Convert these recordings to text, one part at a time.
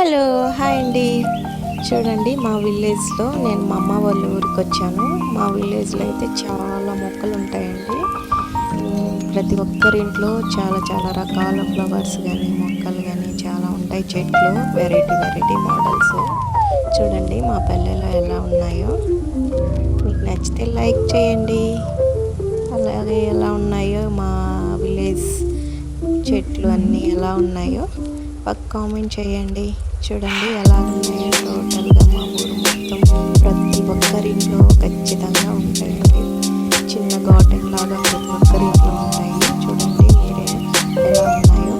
Hello hi అండి. చూడండి మా విలేజ్లో నేను మా అమ్మ వాళ్ళ ఊరికి వచ్చాను. మా విలేజ్లో అయితే చాలా మొక్కలు ఉంటాయండి. ప్రతి ఒక్కరి ఇంట్లో చాలా చాలా రకాల ఫ్లవర్స్ కానీ మొక్కలు కానీ చాలా ఉంటాయి. చెట్లు వెరైటీ వెరైటీ మోడల్స్. చూడండి మా పల్లెలో ఎలా ఉన్నాయో. మీకు నచ్చితే లైక్ చేయండి. అలాగే ఎలా ఉన్నాయో మా విలేజ్ చెట్లు అన్నీ ఎలా ఉన్నాయో కామెంట్ చేయండి. చూడండి ఎలా ఉన్నాయో టోటల్గా మా ఊరు మొత్తం ప్రతి ఒక్కరింట్లో ఖచ్చితంగా ఉంటాయండి. చిన్న గార్డెన్ లాగా ప్రతి ఒక్కరింట్లో ఉంటాయి. చూడండి మీరే ఎలా ఉన్నాయో.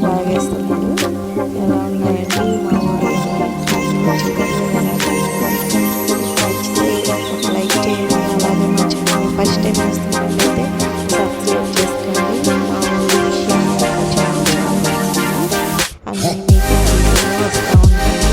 లాగేస్తున్నాడు. ఎలా ఉన్నాయండి మా ఊరు లైక్ చేయండి. అలాగే మా ఛానల్ ఫస్ట్ టైం వస్తున్నట్లయితే సబ్స్క్రైబ్ చేసుకోండి. మా ఊరి విషయాలు చాలా చాలా అన్నీ మీకు వస్తూ ఉంటాయి.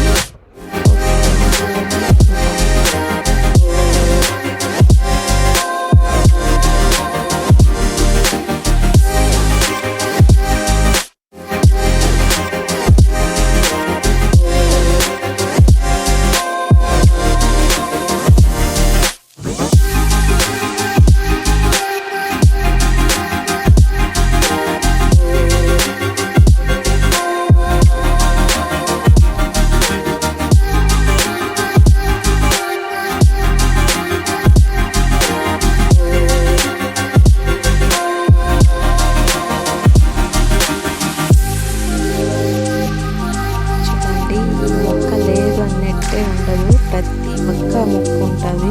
ఉండదు. ప్రతి ఒక్క మొక్క ఉంటుంది,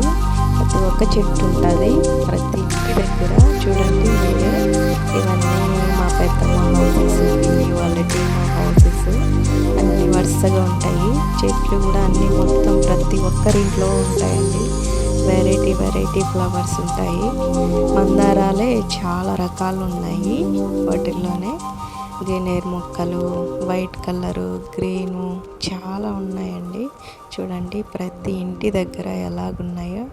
ప్రతి ఒక్క చెట్టు ఉంటుంది ప్రతి ఇంటి దగ్గర. చూడండి మీరే ఇవన్నీ మా పెద్దమ్మ హౌసెస్, వాళ్ళకి మా హౌసెస్ అన్నీ వరుసగా ఉంటాయి. చెట్లు కూడా అన్నీ మొత్తం ప్రతి ఒక్కరింట్లో ఉంటాయండి. వెరైటీ వెరైటీ ఫ్లవర్స్ ఉంటాయి. మందారాలే చాలా రకాలు ఉన్నాయి. వాటిల్లోనే గన్నేరు మొక్కలు, వైట్ కలరు, గ్రీను చాలా ఉన్నాయండి. చూడండి ప్రతి ఇంటి దగ్గర ఎలాగున్నాయో.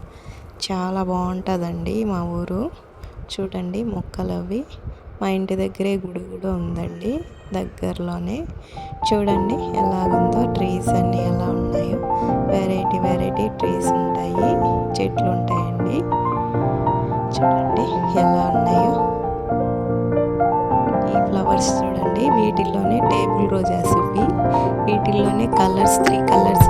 చాలా బాగుంటుందండి మా ఊరు. చూడండి మొక్కలు అవి. మా ఇంటి దగ్గరే గుడి కూడా ఉందండి దగ్గరలోనే. చూడండి ఎలాగుందో. ట్రీస్ అన్నీ ఎలా ఉన్నాయో. వెరైటీ వెరైటీ ట్రీస్ ఉంటాయి, చెట్లు ఉంటాయండి. చూడండి ఎలా ఉన్నాయో. ఈ ఫ్లవర్స్ చూడండి, వీటిల్లోనే టేబుల్ రోజాస్ ఇవి. వీటిల్లోనే కలర్స్ 3 కలర్స్